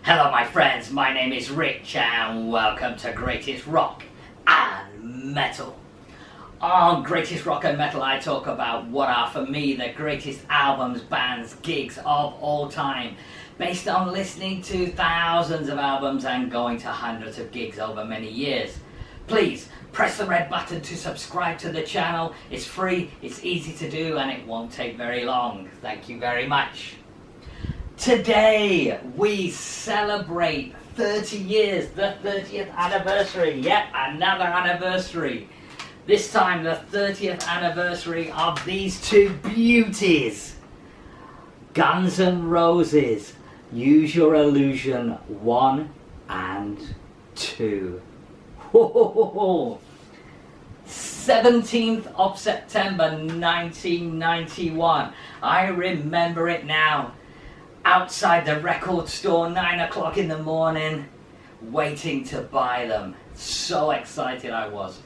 Hello my friends, my name is Rich and welcome to Greatest Rock and Metal. On Greatest Rock and Metal I talk about what are for me the greatest albums, bands, gigs of all time, based on listening to thousands of albums and going to hundreds of gigs over many years. Please press the red button to subscribe to the channel. It's free, it's easy to do and it won't take very long. Thank you very much. Today we celebrate 30 years, the 30th anniversary, yet another anniversary. This time the 30th anniversary of these two beauties. Guns N' Roses, Use Your Illusion 1 and 2. 17th of September 1991. I remember it now. Outside the record store, 9 o'clock in the morning, waiting to buy them. So excited I was.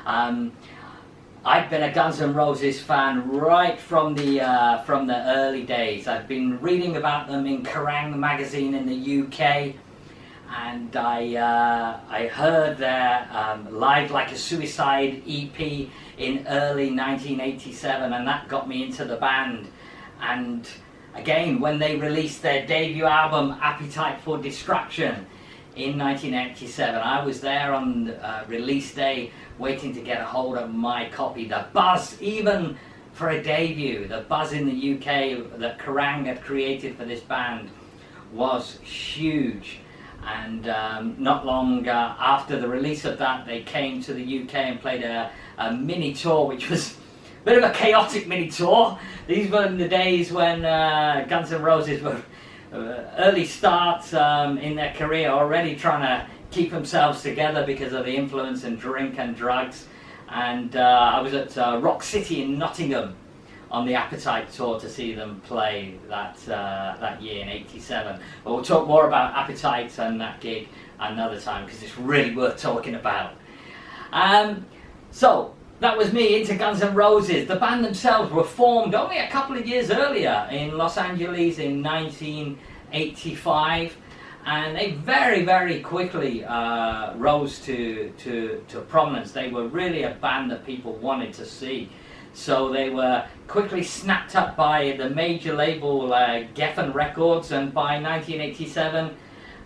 I've been a Guns N' Roses fan right from the early days. I've been reading about them in Kerrang! Magazine in the UK, and I heard their Live Like a Suicide EP in early 1987, and that got me into the band. And again, when they released their debut album, Appetite for Destruction, in 1987, I was there on release day, waiting to get a hold of my copy. The buzz, even for a debut, the buzz in the UK that Kerrang! Had created for this band was huge. And not long after the release of that, they came to the UK and played a mini tour, which was a bit of a chaotic mini tour. These were the days when Guns N' Roses were early starts in their career, already trying to keep themselves together because of the influence and drink and drugs. And I was at Rock City in Nottingham on the Appetite tour to see them play that year in '87. But we'll talk more about Appetite and that gig another time because it's really worth talking about. So that was me into Guns N' Roses. The band themselves were formed only a couple of years earlier in Los Angeles in 1985, and they very, very quickly rose to prominence. They were really a band that people wanted to see. So they were quickly snapped up by the major label Geffen Records, and by 1987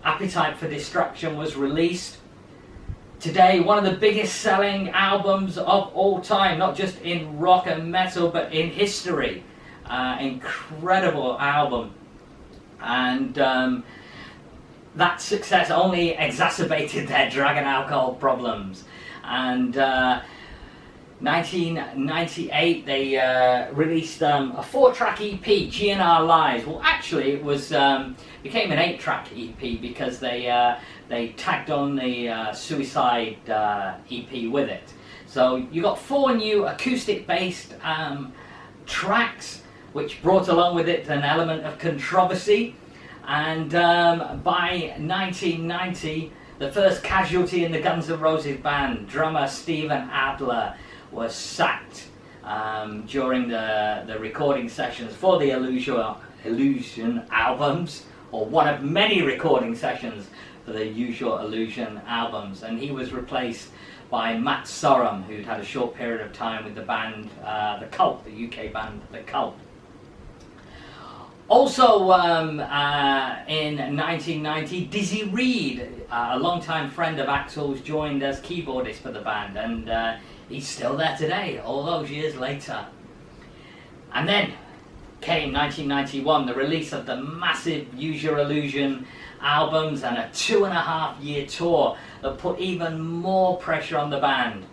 Appetite for Destruction was released. Today, one of the biggest selling albums of all time, not just in rock and metal, but in history. Incredible album. And that success only exacerbated their drug and alcohol problems. And 1998, they released a 4-track EP, GNR Lives. Well, actually, it was became an 8-track EP because they tagged on the Suicide EP with it. So you got 4 new acoustic-based tracks, which brought along with it an element of controversy. And by 1990, the first casualty in the Guns N' Roses band, drummer Steven Adler, was sacked during the recording sessions for the Illusion albums, or one of many recording sessions for the Use Your Illusion albums, and he was replaced by Matt Sorum, who'd had a short period of time with the band, The Cult, the UK band The Cult. Also in 1990, Dizzy Reed, a longtime friend of Axl's, joined as keyboardist for the band, and he's still there today, all those years later. And then came 1991, the release of the massive Use Your Illusion albums and a 2.5-year tour that put even more pressure on the band.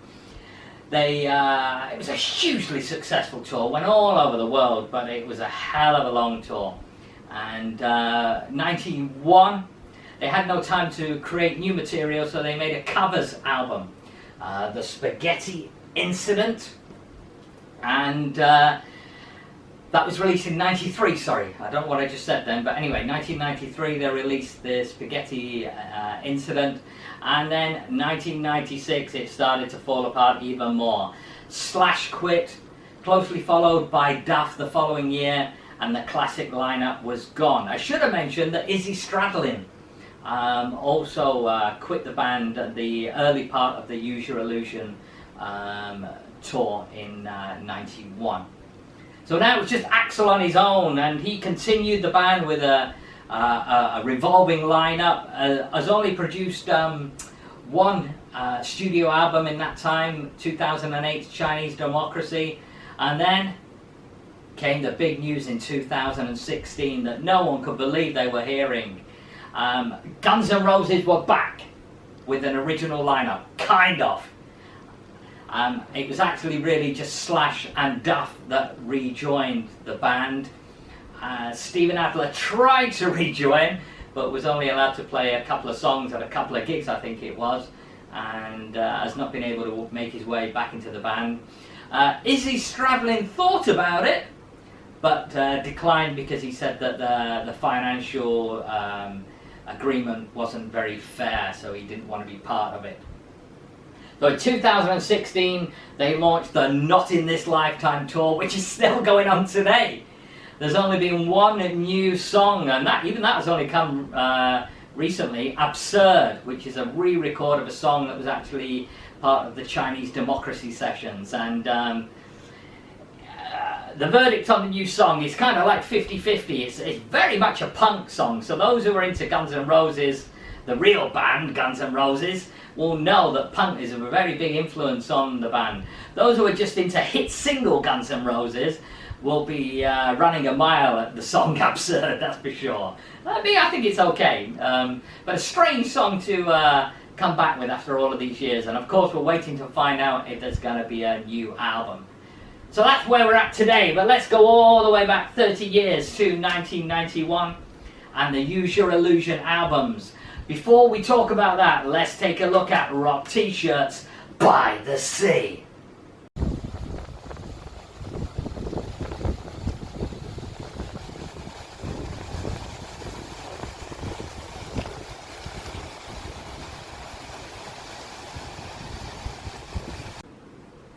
It was a hugely successful tour, went all over the world, but it was a hell of a long tour. And 91, they had no time to create new material, so they made a covers album, The Spaghetti Incident, and that was released in 93, sorry, I don't know what I just said then, but anyway, 1993 they released the Spaghetti Incident, and then 1996 it started to fall apart even more. Slash quit, closely followed by Duff the following year, and the classic lineup was gone. I should have mentioned that Izzy Stradlin Also quit the band at the early part of the Use Your Illusion tour in '91. So now it was just Axl on his own, and he continued the band with a revolving lineup. Has only produced one studio album in that time, 2008's Chinese Democracy, and then came the big news in 2016 that no one could believe they were hearing. Guns N' Roses were back with an original lineup, kind of. It was actually really just Slash and Duff that rejoined the band. Steven Adler tried to rejoin, but was only allowed to play a couple of songs at a couple of gigs, I think it was, and has not been able to make his way back into the band. Izzy Stradlin thought about it, but declined because he said that the financial agreement wasn't very fair, so he didn't want to be part of it. So in 2016, they launched the Not In This Lifetime tour, which is still going on today. There's only been one new song, and even that has only come recently, Absurd, which is a re-record of a song that was actually part of the Chinese Democracy sessions. And the verdict on the new song is kind of like 50-50. It's very much a punk song, so those who are into Guns N' Roses, the real band Guns N' Roses, will know that punk is a very big influence on the band. Those who are just into hit single Guns N' Roses will be running a mile at the song Absurd, that's for sure. I think it's okay, but a strange song to come back with after all of these years, and of course we're waiting to find out if there's going to be a new album. So that's where we're at today, but let's go all the way back 30 years to 1991 and the Use Your Illusion albums. Before we talk about that, let's take a look at Rock T-Shirts by the Sea.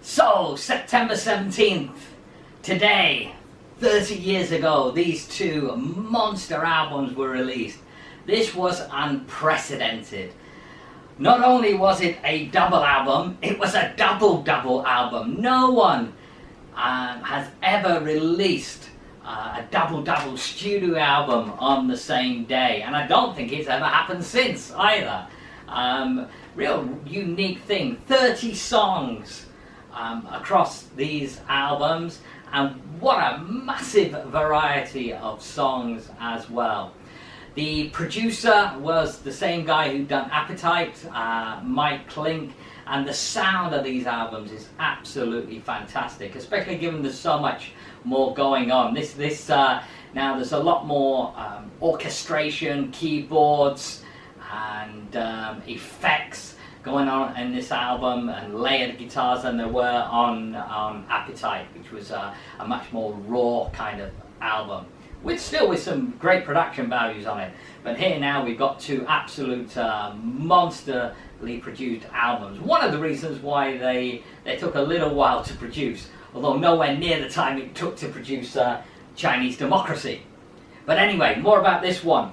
So, September 17th, today, 30 years ago, these two monster albums were released. This was unprecedented. Not only was it a double album, it was a double album. No one has ever released a double studio album on the same day, and I don't think it's ever happened since either. Real unique thing, 30 songs across these albums, and what a massive variety of songs as well. The producer was the same guy who'd done Appetite, Mike Klink, and the sound of these albums is absolutely fantastic, especially given there's so much more going on. Now there's a lot more orchestration, keyboards, and effects going on in this album, and layered guitars than there were on Appetite, which was a much more raw kind of album, with some great production values on it. But here now we've got two absolute monsterly produced albums. One of the reasons why they took a little while to produce, although nowhere near the time it took to produce Chinese Democracy. But anyway, more about this one.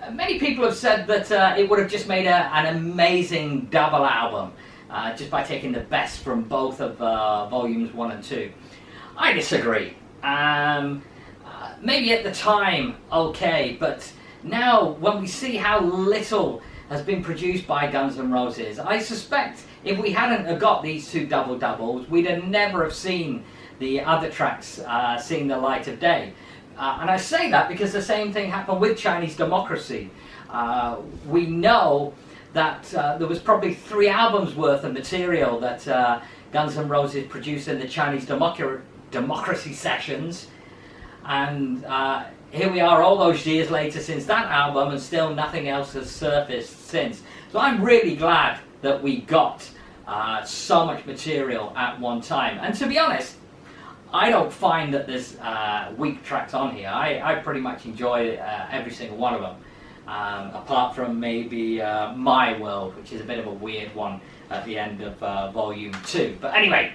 Many people have said that it would have just made an amazing double album, just by taking the best from both of volumes 1 and 2. I disagree. Maybe at the time, okay, but now when we see how little has been produced by Guns N' Roses, I suspect if we hadn't got these two doubles, we'd have never have seen the other tracks seeing the light of day. And I say that because the same thing happened with Chinese Democracy. We know that there was probably 3 albums worth of material that Guns N' Roses produced in the Chinese Democracy sessions, and here we are all those years later since that album, and still nothing else has surfaced since. So I'm really glad that we got so much material at one time. And to be honest, I don't find that there's weak tracks on here. I pretty much enjoy every single one of them, apart from maybe My World, which is a bit of a weird one at the end of volume 2. But anyway,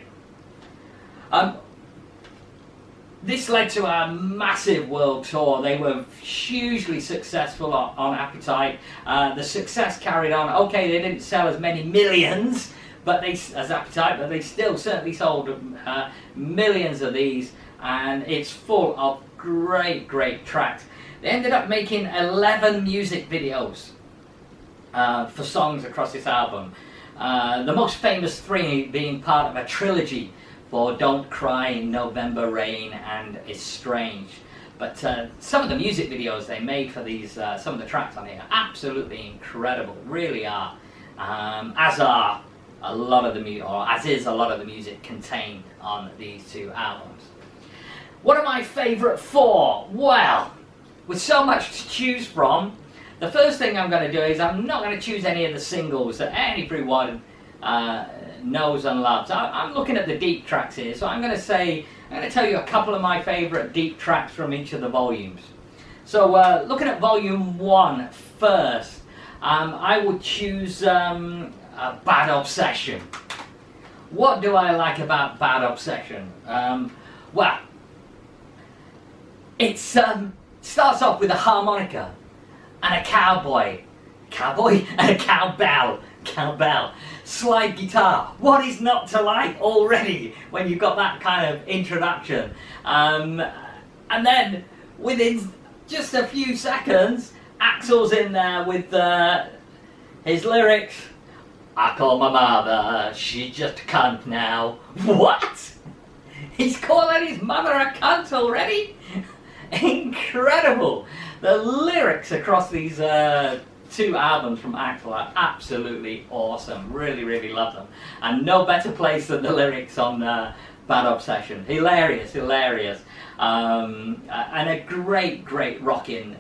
This led to a massive world tour. They were hugely successful on Appetite. The success carried on. Okay, they didn't sell as many millions as Appetite, but they still certainly sold millions of these, and it's full of great tracks. They ended up making 11 music videos for songs across this album. The most famous 3 being part of a trilogy for Don't Cry, November Rain and Estranged. But some of the music videos they made for these, some of the tracks on here, are absolutely incredible, really are. As are a lot of the music, or as is a lot of the music contained on these 2 albums. What are my favourite 4? Well, with so much to choose from, the first thing I'm going to do is I'm not going to choose any of the singles that everyone knows and loves. I'm looking at the deep tracks here, so I'm going to tell you a couple of my favourite deep tracks from each of the volumes. So looking at volume 1 first, I would choose Bad Obsession. What do I like about Bad Obsession? Well, it starts off with a harmonica and a cowboy and a cowbell, slide guitar. What is not to like already when you've got that kind of introduction? And then within just a few seconds, Axl's in there with his lyrics. I call my mother, she's just a cunt now. What? He's calling his mother a cunt already? Incredible! The lyrics across these 2 albums from Axl are absolutely awesome. Really love them. And no better place than the lyrics on Bad Obsession. Hilarious. And a great rocking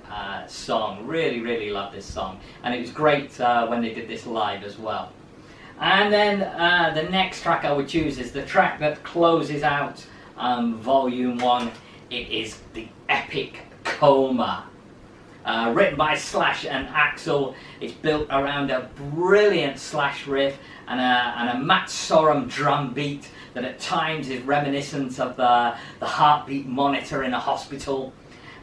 song. Really love this song. And it was great when they did this live as well. And then the next track I would choose is the track that closes out Volume 1. It is the epic Coma. Written by Slash and Axl. It's built around a brilliant Slash riff and a Matt Sorum drum beat that at times is reminiscent of the heartbeat monitor in a hospital.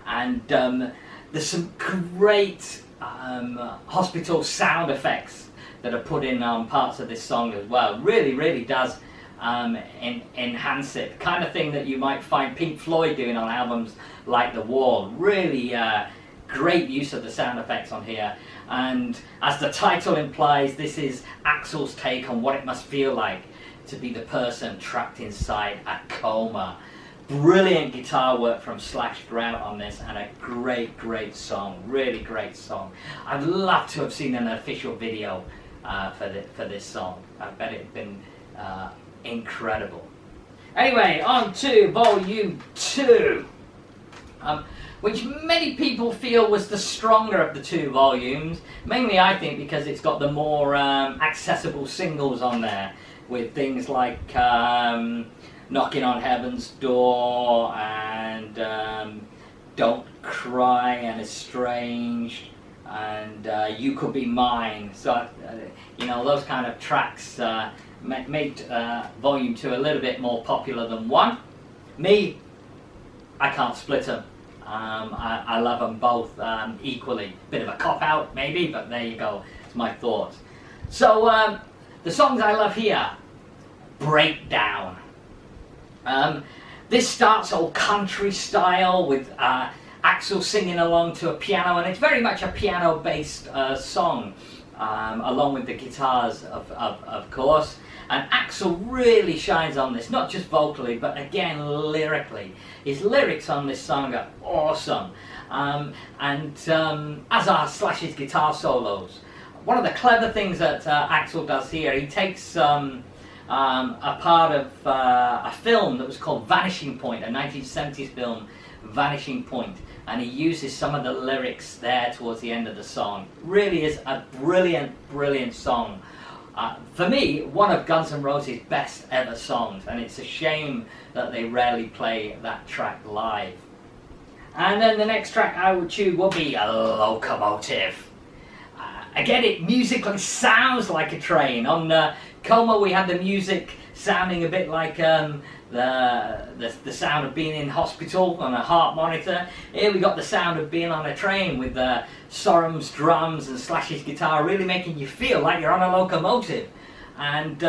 And there's some great hospital sound effects that are put in parts of this song as well. Really does enhance it. The kind of thing that you might find Pink Floyd doing on albums like The Wall. Really great use of the sound effects on here. And as the title implies, this is Axl's take on what it must feel like to be the person trapped inside a coma. Brilliant guitar work from Slash throughout on this, and a great song. Really great song. I'd love to have seen an official video for this song. I bet it'd been incredible. Anyway, on to Volume 2, which many people feel was the stronger of the 2 volumes. Mainly, I think, because it's got the more accessible singles on there, with things like Knocking on Heaven's Door and Don't Cry and Estranged and You Could Be Mine. So, those kind of tracks made Volume 2 a little bit more popular than 1. Me, I can't split them. I love them both equally. Bit of a cop-out maybe, but there you go. It's my thoughts. So the songs I love here, Breakdown. This starts all country style with Axl singing along to a piano, and it's very much a piano-based song, along with the guitars, of course. And Axl really shines on this, not just vocally, but again lyrically. His lyrics on this song are awesome, as are Slash's guitar solos. One of the clever things that Axl does here, he takes a part of a film that was called Vanishing Point, a 1970s film, Vanishing Point, and he uses some of the lyrics there towards the end of the song. Really is a brilliant song. For me, one of Guns N' Roses' best ever songs, and it's a shame that they rarely play that track live. And then the next track I would choose would be a Locomotive. Again, it musically sounds like a train. On Coma, we had the music sounding a bit like the sound of being in hospital on a heart monitor. Here we got the sound of being on a train with Sorum's drums and Slash's guitar, really making you feel like you're on a locomotive. And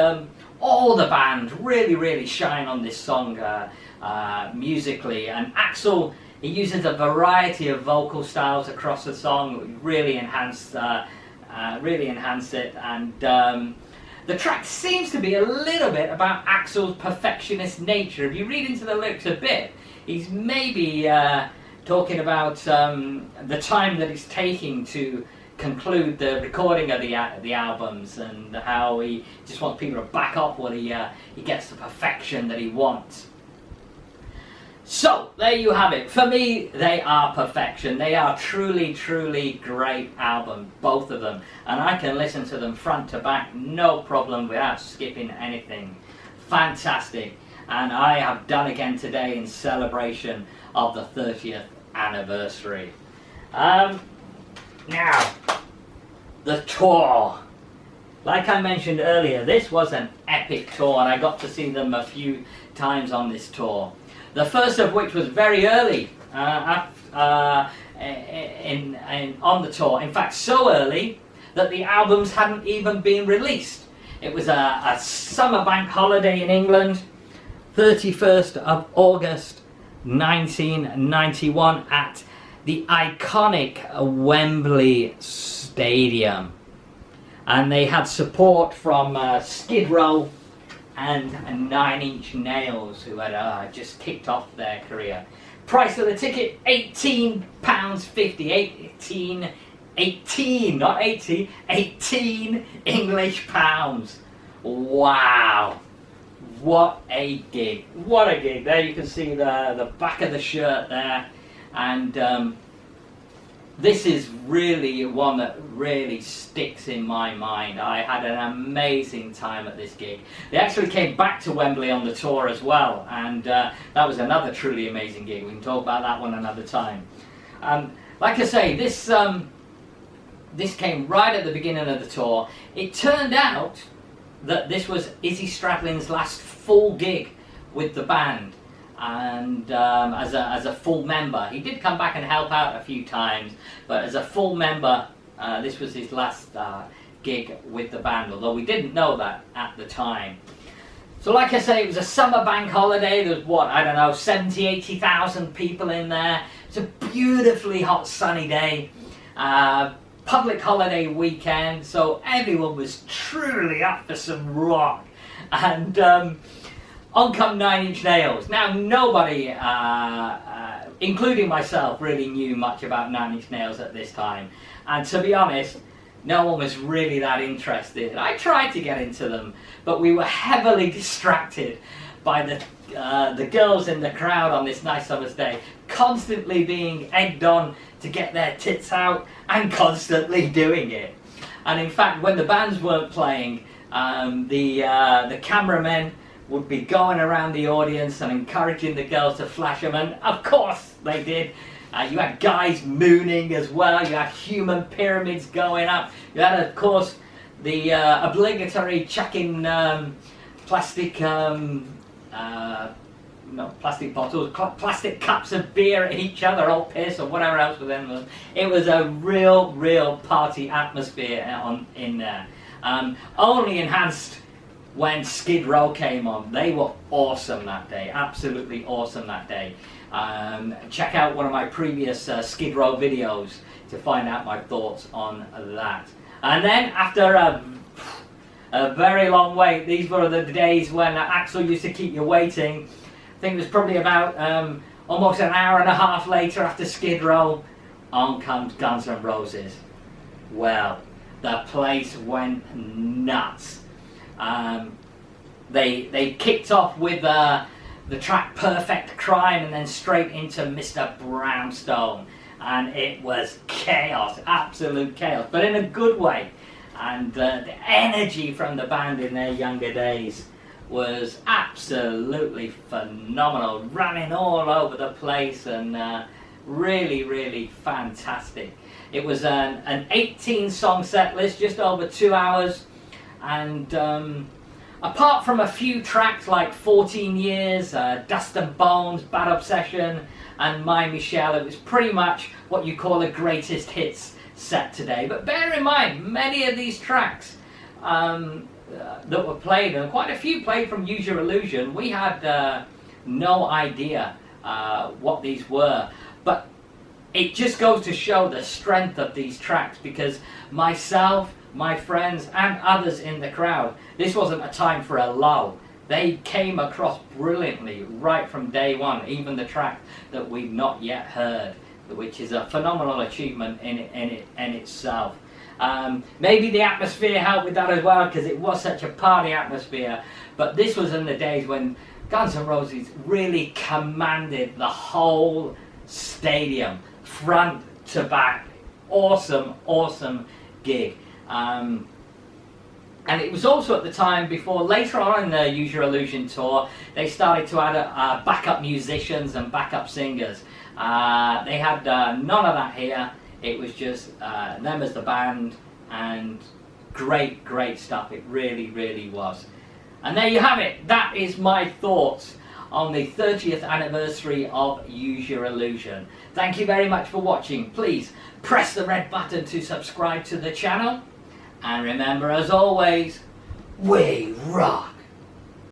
all the band really shine on this song musically. And Axl, he uses a variety of vocal styles across the song, really enhance it. And the track seems to be a little bit about Axl's perfectionist nature. If you read into the lyrics a bit, he's maybe talking about the time that it's taking to conclude the recording of the albums, and how he just wants people to back up when he gets the perfection that he wants. So, there you have it. For me, they are perfection. They are truly great albums, both of them. And I can listen to them front to back, no problem, without skipping anything. Fantastic. And I have done again today in celebration of the 30th anniversary. Now, the tour. Like I mentioned earlier, this was an epic tour, and I got to see them a few times on this tour. The first of which was very early on the tour. In fact, so early that the albums hadn't even been released. It was a summer bank holiday in England, 31st of August 1991 at the iconic Wembley Stadium. And they had support from Skid Row and 9 Inch Nails, who had just kicked off their career. Price of the ticket, £18.50. 18, not 80, 18 English pounds. Wow. What a gig. What a gig. There you can see the back of the shirt there. And this is really one that really sticks in my mind. I had an amazing time at this gig. They actually came back to Wembley on the tour as well, and that was another truly amazing gig. We can talk about that one another time. Like I say, this came right at the beginning of the tour. It turned out that this was Izzy Stradlin's last full gig with the band. And as a full member, he did come back and help out a few times, but as a full member, this was his last gig with the band, although we didn't know that at the time. So like I say, it was a summer bank holiday. There was 70, 80,000 people in there. It's a beautifully hot sunny day, public holiday weekend, so everyone was truly up for some rock. And on come 9 Inch Nails. Now, nobody, including myself, really knew much about 9 Inch Nails at this time. And to be honest, no one was really that interested. I tried to get into them, but we were heavily distracted by the girls in the crowd on this nice summer's day, constantly being egged on to get their tits out and constantly doing it. And in fact, when the bands weren't playing, the cameramen would be going around the audience and encouraging the girls to flash them, and of course they did. You had guys mooning as well, you had human pyramids going up, you had of course the obligatory chucking plastic bottles, plastic cups of beer at each other, or piss or whatever else was in them. It was a real party atmosphere in there. Only enhanced when Skid Row came on. They were awesome that day, absolutely awesome that day. Check out one of my previous Skid Row videos to find out my thoughts on that. And then after a very long wait, these were the days when Axl used to keep you waiting. I think it was probably about almost an hour and a half later after Skid Row, on comes Guns N' Roses. Well, the place went nuts. They kicked off with the track Perfect Crime, and then straight into Mr. Brownstone, and it was chaos, absolute chaos, but in a good way. And the energy from the band in their younger days was absolutely phenomenal, running all over the place, and really fantastic. It was an 18 song set list, just over 2 hours, and apart from a few tracks like 14 Years, Dust and Bones, Bad Obsession, and My Michelle, it was pretty much what you call a greatest hits set today. But bear in mind, many of these tracks that were played, and quite a few played from Use Your Illusion, we had no idea what these were. But it just goes to show the strength of these tracks, because myself, my friends, and others in the crowd, this wasn't a time for a lull. They came across brilliantly right from day one, even the track that we've not yet heard, which is a phenomenal achievement in itself. Maybe the atmosphere helped with that as well, because it was such a party atmosphere. But this was in the days when Guns N' Roses really commanded the whole stadium, front to back. Awesome, awesome gig. And it was also at the time before, later on in the Use Your Illusion tour, they started to add backup musicians and backup singers. They had none of that here. It was just them as the band, and great, great stuff. It really, really was. And there you have it. That is my thoughts on the 30th anniversary of Use Your Illusion. Thank you very much for watching. Please press the red button to subscribe to the channel. And remember, as always, we rock!